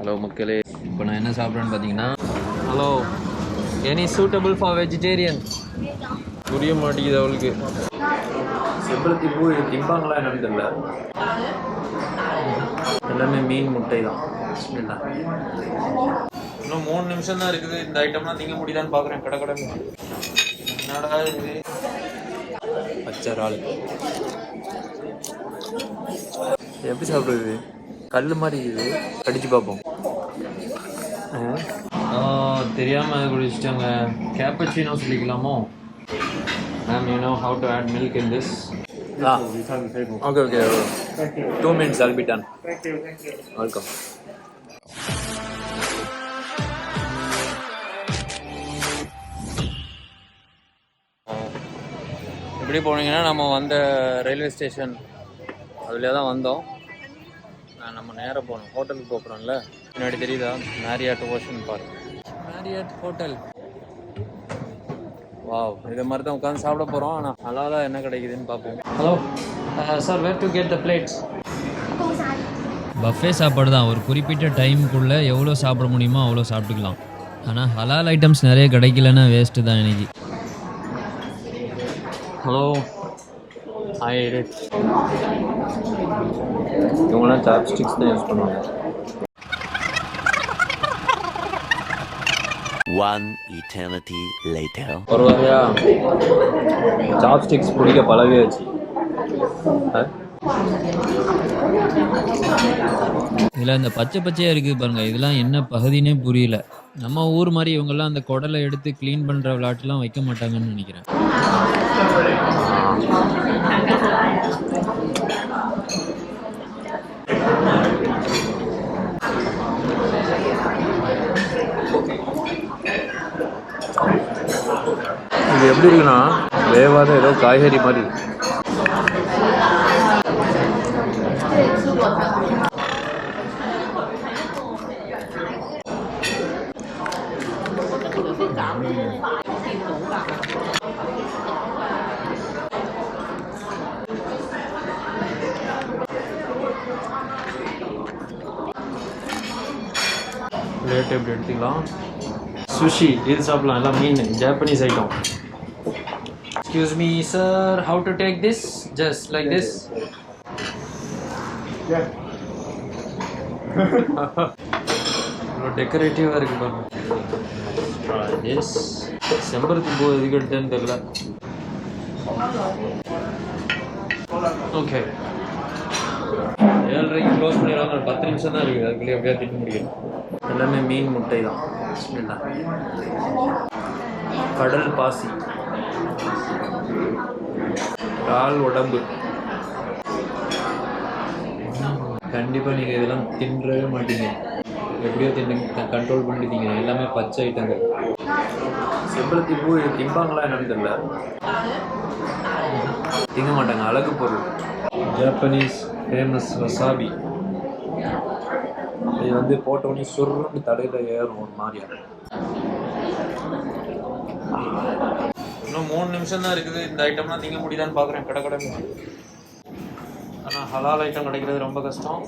Hello மக்களே, இப்போ நான் என்ன சாப்பிட்றேன்னு பார்த்தீங்கன்னா, hello any suitable for vegetarian? புரிய மாட்டேங்குது அவளுக்கு. செம்பருத்தி பூ திம்பாங்களா என்னன்னு தெரியல. எல்லாமே மீன் முட்டை தான். இன்னும் 3 நிமிஷம் தான் இருக்குது. இந்த ஐட்டம்லாம் திங்க முடியுதான்னு பார்க்குறேன். கடை என்னடா இது? பச்சை இறால் எப்படி சாப்பிடுறது? கல் மாதிரி இருக்குது. கடிச்சு பார்ப்போம். தெரியாமல் குடிச்சிட்டாங்க. கேப்பச்சினோ சொல்லிக்கலாமோ? Ma'am, you know how to add milk in this? Okay. 2 minutes, I'll be done. Thank you. Welcome. இப்படி போனீங்கன்னா நம்ம வந்த ரயில்வே ஸ்டேஷன் அதுலேயே தான் வந்தோம். நம்ம நேராக போகணும். ஹோட்டலுக்கு போகிறோம்ல, முன்னாடி தெரியுதா? Mary at ocean park Mary at hotel. Wow, இதை மாதிரி தான் உட்காந்து சாப்பிட போகிறோம். ஆனால் நல்லா என்ன கிடைக்குதுன்னு பார்ப்போம். Hello sir, where to get the plates? Buffet சாப்பாடு தான். ஒரு குறிப்பிட்ட டைமுக்குள்ளே எவ்வளோ சாப்பிட முடியுமோ அவ்வளோ சாப்பிட்டுக்கலாம். ஆனால் ஹலால் ஐட்டம்ஸ் நிறைய கிடைக்கலன்னா வேஸ்ட்டு தான் இன்னைக்கு. ஹலோ, இவங்களாம் சாப்ஸ்டிக்ஸ் தான் யூஸ் பண்ணுவாங்க. One eternity later. ஒரு வகையா சாப்ஸ்டிக்ஸ் பிடிக்க பழகியாச்சு. இதில் இந்த பச்சையாக இருக்குது பாருங்கள், இதெல்லாம் என்ன பகுதினே புரியல. நம்ம ஊர் மாதிரி இவங்கெல்லாம் அந்த குடலை எடுத்து க்ளீன் பண்ணுற விளையாட்டுலாம் வைக்க மாட்டாங்கன்னு நினைக்கிறேன். இது எப்படி இருக்குன்னா, வேவாத ஏதோ காய்கறி மாதிரி. பிளேட் எப்படி எடுத்துக்கலாம்? சுஷி இது சாப்பிடலாம். எல்லாம் மீன், Japanese item. Excuse me, sir. How to take this? Just like this. Yeah. டெக்கரேட்டிவாக இருக்கு பாருங்க. Yes. செம்பருத்தி பூ எதுக்கு எடுத்தேன்னு தெரியல. ஓகே, 7:30 க்ளோஸ் பண்ணிடுவாங்க. 10 நிமிஷம் தான் இருக்குது. அதுக்குள்ளே எப்படியா தின்னு முடியும். எல்லாமே மீன் முட்டை தான். கடல் பாசி, கால் உடம்பு. கண்டிப்பாக நீங்கள் இதெல்லாம் தின்றவே மாட்டீங்க. எப்படியோ கண்ட்ரோல் பண்ணிட்டீங்க. எல்லாமே பச்சை ஐட்டங்கள். செம்பருத்தி பூ திம்பாங்களா என்னன்னு தெரியல. திங்க மாட்டாங்க, அழகு பொருள். Japanese famous wasabi. இது வந்து போட்டோன்னே சுருண்டு தலையில் ஏறும் ஒரு மாதிரியா. இன்னும் 3 நிமிஷம் தான் இருக்குது. இந்த ஐட்டம்லாம் திங்க முடியுதான்னு பார்க்குறேன். கடை ஆனால் ஹலால் ஐட்டம் கிடைக்கிறது ரொம்ப கஷ்டம்.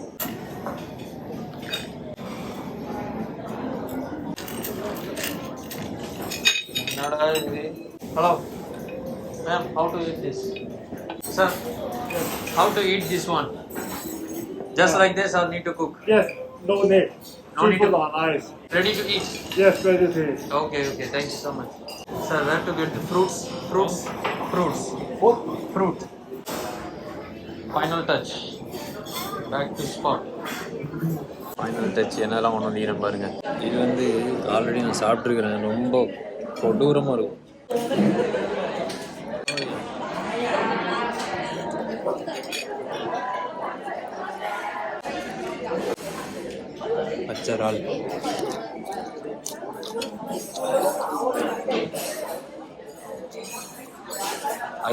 என்னடா இது? Hello ma'am, how to eat this? Sir, how to eat this one? Just like this or need to cook? Yes, no need. No need to on ice. Ready to eat? Yes, ready to eat. Okay, thank you so much. Sir, where to get the fruits? What? Fruit. Final touch. Back to spot. Final touch. என்னெல்லாம் ஒன்று நீரம் பாருங்க. இது வந்து already நான் சாப்பிட்ருக்கிறேன். ரொம்ப கொடூரமாக இருக்கும். பச்சை இறால்.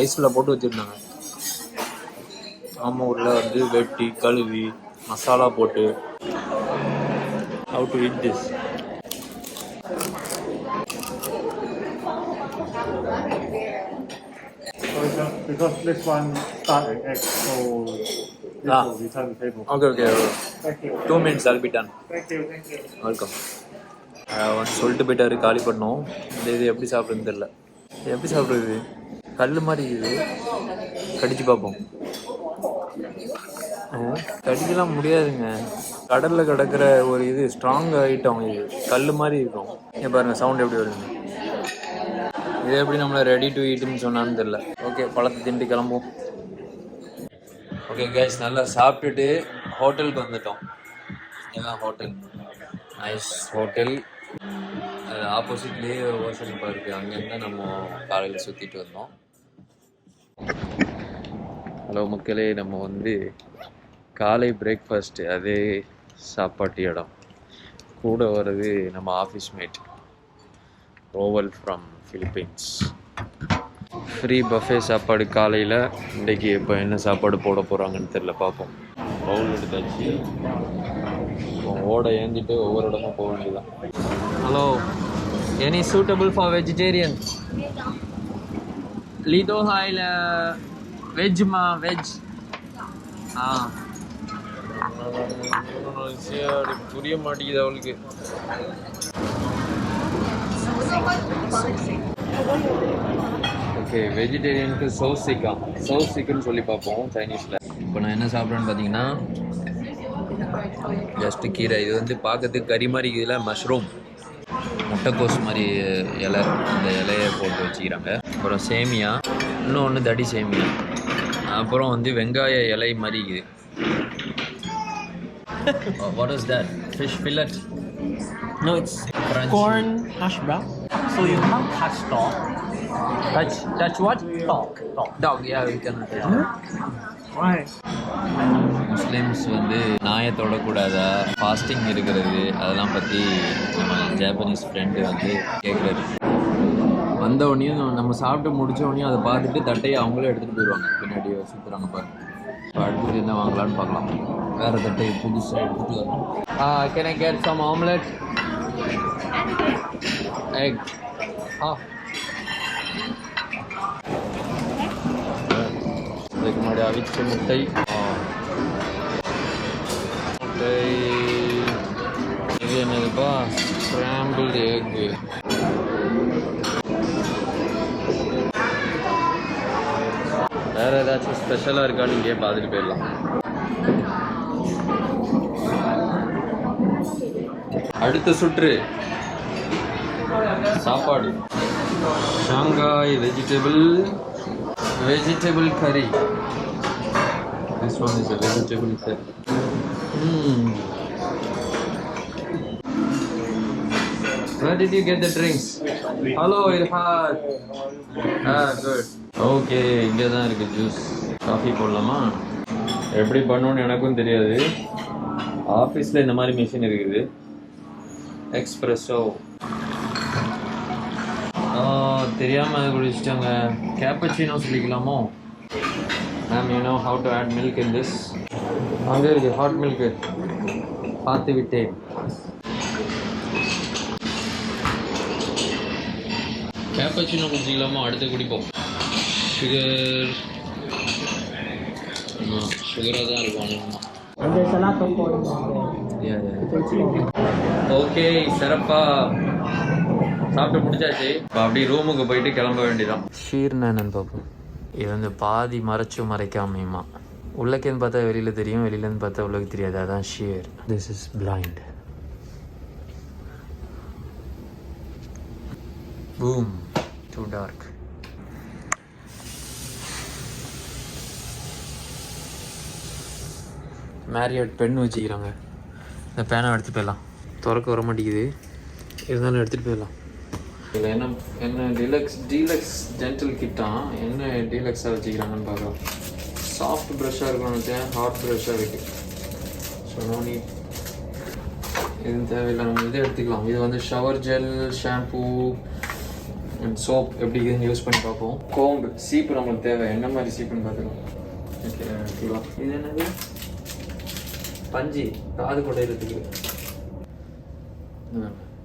ஐஸில் போட்டு வச்சுருந்தாங்க. ஆமாம், ஊரில் வந்து வெட்டி கழுவி மசாலா போட்டு. How to eat this? Because this one start with egg, so will return the table. Okay. Thank you. 2 minutes, I'll be done. Thank you. Welcome. சொல்லிட்டு போயிட்டாரு காலி பண்ணோம். இது எப்படி சாப்பிட்றதுன்னு தெரியல. எப்படி சாப்பிட்றது? கல் மாதிரி இருக்குது. கடிச்சு பார்ப்போம். கடிக்கலாம் முடியாதுங்க. கடலில் கிடக்கிற ஒரு இது ஸ்ட்ராங் ஐட்டம் இது. கல் மாதிரி இருக்கும். பாருங்க சவுண்ட் எப்படி வருது. இது எப்படி நம்மளை ரெடி டு ஈட்டுன்னு சொன்னான்னு தெரியல. ஓகே, பழத்தை திண்டு கிளம்புவோம். ஓகே கைஸ், நல்லா சாப்பிட்டுட்டு ஹோட்டலுக்கு வந்துட்டோம். இதுதான் ஹோட்டல். Nice hotel. அது ஆப்போசிட்லேயே ஓஷன் பார்க். அங்கேருந்து நம்ம காலையில் சுற்றிட்டு வந்தோம். ஹலோ மக்களே, நம்ம வந்து காலை பிரேக்ஃபாஸ்ட்டு அதே சாப்பாட்டு இடம். கூட வர்றது நம்ம office mate Rowell from Philippines. Free buffet சாப்பாடு காலையில். இன்றைக்கி இப்போ என்ன சாப்பாடு போட போகிறாங்கன்னு தெரில, பார்ப்போம். பவுல் எடுத்தாச்சு. ஓட ஏந்திட்டு ஒவ்வொரு இடமும் போக வேண்டியதான். Hello, any suitable for vegetarian? லிதோ ஹாயில் வெஜ்மா வெஜ். புரிய மாட்டேங்குது அவளுக்கு. ஓகே, வெஜிடேரியனுக்கு சௌசிக்குன்னு சொல்லி பார்ப்போம் சைனீஸில். இப்போ நான் என்ன சாப்பிட்றேன்னு பார்த்தீங்கன்னா ஜஸ்ட்டு கீரை. இது வந்து பார்க்கறதுக்கு கறி மாதிரி இருக்குதுல, மஷ்ரூம், முட்டைக்கோஸ் மாதிரி இலை. அந்த இலையை போட்டு வச்சுக்கிறாங்க. அப்புறம் சேமியா, இன்னொன்று தடி சேமியா. அப்புறம் வந்து வெங்காய இலை மாதிரி இருக்குது. What is that? Fish fillet? No, it's Crunchy. corn hash brown. So you can't touch dog. Touch what? Dog, yeah, we can. Why? Muslims வந்து நாயை தொடக்கூடாதா, ஃபாஸ்டிங் இருக்கிறது, அதெல்லாம் பற்றி நம்ம ஜாப்பனீஸ் ஃப்ரெண்டு வந்து கேட்குறாரு. வந்த உடனேயும் நம்ம சாப்பிட்டு முடிச்ச உடனேயும் அதை பார்த்துட்டு தட்டையை அவங்களே எடுத்துகிட்டு போயிடுவாங்க. பின்னாடி சுற்றுறாங்க பாருங்க. இப்போ அடுத்தது என்ன வாங்கலான்னு பார்க்கலாம். வேறு தட்டையை புதுசாக எடுத்துகிட்டு வரணும். Can I get some omelette, egg? இதுக்கு முன்னாடி அவிச்ச முட்டை. இது என்னதுப்பா? Scrambled egg. வேறு ஏதாச்சும் ஸ்பெஷலாக இருக்கான்னு இங்கேயே பார்த்துட்டு போயிடலாம். அடுத்த சுற்று சாப்பாடு. Shanghai vegetable curry. This one is a vegetable curry. Where did you get the drinks? Hello, Irfan. Good. Okay, இங்கே தான் இருக்குது ஜூஸ். காஃபி போடலாமா? எப்படி பண்ணணும்னு எனக்கும் தெரியாது. ஆஃபீஸில் இந்த மாதிரி மிஷின் இருக்குது. எக்ஸ்பிரஸோ. தெரியாமல் குடிச்சிட்டாங்க. கேப்பச்சினோ சொல்லிக்கலாமோ? Ma'am, you know how to add milk in this? அங்கே இருக்குது ஹாட் மில்க்கு. பார்த்து விட்டேன். கேப்பச்சினோ குடிச்சிக்கலாமோ? அடுத்து குடிப்போம். சுகராக தான் இருக்கும். And there's a lot of corn. Okay, சிறப்பாக சாப்பிட்டு முடிச்சாச்சு. இப்போ அப்படியே ரூமுக்கு போயிட்டு கிளம்ப வேண்டியதான். ஷீர்னா என்னன்னு பார்ப்போம். இது வந்து பாதி மறைக்காமையுமா. உள்ளக்கேன்னு பார்த்தா வெளியில் தெரியும், வெளியிலேருந்து பார்த்தா உள்ளக்கு தெரியாது. அதான் sheer. This is blind. Boom, too dark. Marriott pen வச்சுக்கிறாங்க. இந்த பேனை எடுத்துகிட்டு போயிடலாம். திறக்க வர மாட்டேங்குது, இருந்தாலும் எடுத்துகிட்டு போயிடலாம். இதில் என்ன டீலக்ஸ் டென்டல் கிட்டான். என்ன டீலக்ஸாக வச்சுக்கிறாங்கன்னு பார்க்கலாம். சாஃப்ட் ப்ரஷ்ஷாக இருக்கணும்னு, ஹார்ட் ப்ரஷ்ஷாக இருக்குது. So no need. இது தேவையில்லை, நம்ம இதை எடுத்துக்கலாம். இது வந்து shower gel, shampoo and soap எப்படி இதுன்னு யூஸ் பண்ணி பார்ப்போம். கோம்பு, சீப்பு நம்மளுக்கு தேவை. என்ன மாதிரி சீப்புன்னு பார்த்துக்கலாம். ஓகே, எடுத்துக்கலாம். இது என்னது? பஞ்சு, காது கொடையிறதுக்கு.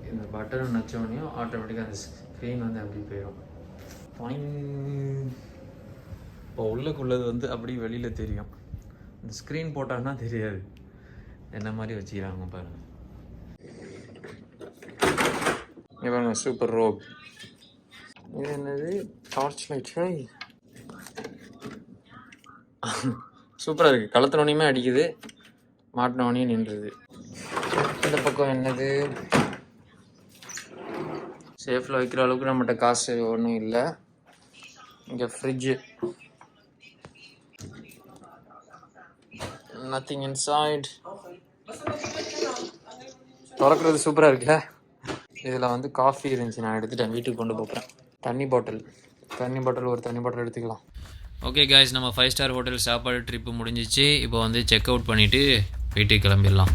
இந்த பட்டனை நச்சோடனையும் ஆட்டோமேட்டிக்காக அந்த ஸ்க்ரீன் வந்து அப்படி போயிடும். இப்போ உள்ளக்குள்ளது வந்து அப்படி வெளியில் தெரியும். இந்த ஸ்க்ரீன் போட்டான்னா தெரியாது என்ன மாதிரி வச்சுக்கிறாங்க பாருங்க. இங்கே பாருங்க சூப்பர் ரோப். இது என்னது டார்ச் லைட். சூப்பராக இருக்குது. கலத்தினோனையுமே அடிக்குது, மாட்டினோனையும் நின்றுது. இந்த பக்கம் என்னது சேஃபில் வைக்கிற அளவுக்கு நம்மகிட்ட காசு ஒன்றும் இல்லை. இங்கே ஃப்ரிட்ஜு, நத்திங் இன்சைட். திறக்கிறது சூப்பராக இருக்குல்ல. இதில் வந்து காஃபி இருந்துச்சு, நான் எடுத்துட்டேன், வீட்டுக்கு கொண்டு போகிறேன். தண்ணி பாட்டில் ஒரு தண்ணி பாட்டில் எடுத்துக்கலாம். ஓகே காய்ஸ், நம்ம 5 ஸ்டார் ஹோட்டல் சாப்பாடு ட்ரிப்பு முடிஞ்சிச்சு. இப்போ வந்து செக் அவுட் பண்ணிவிட்டு வீட்டுக்கு கிளம்பிடலாம்.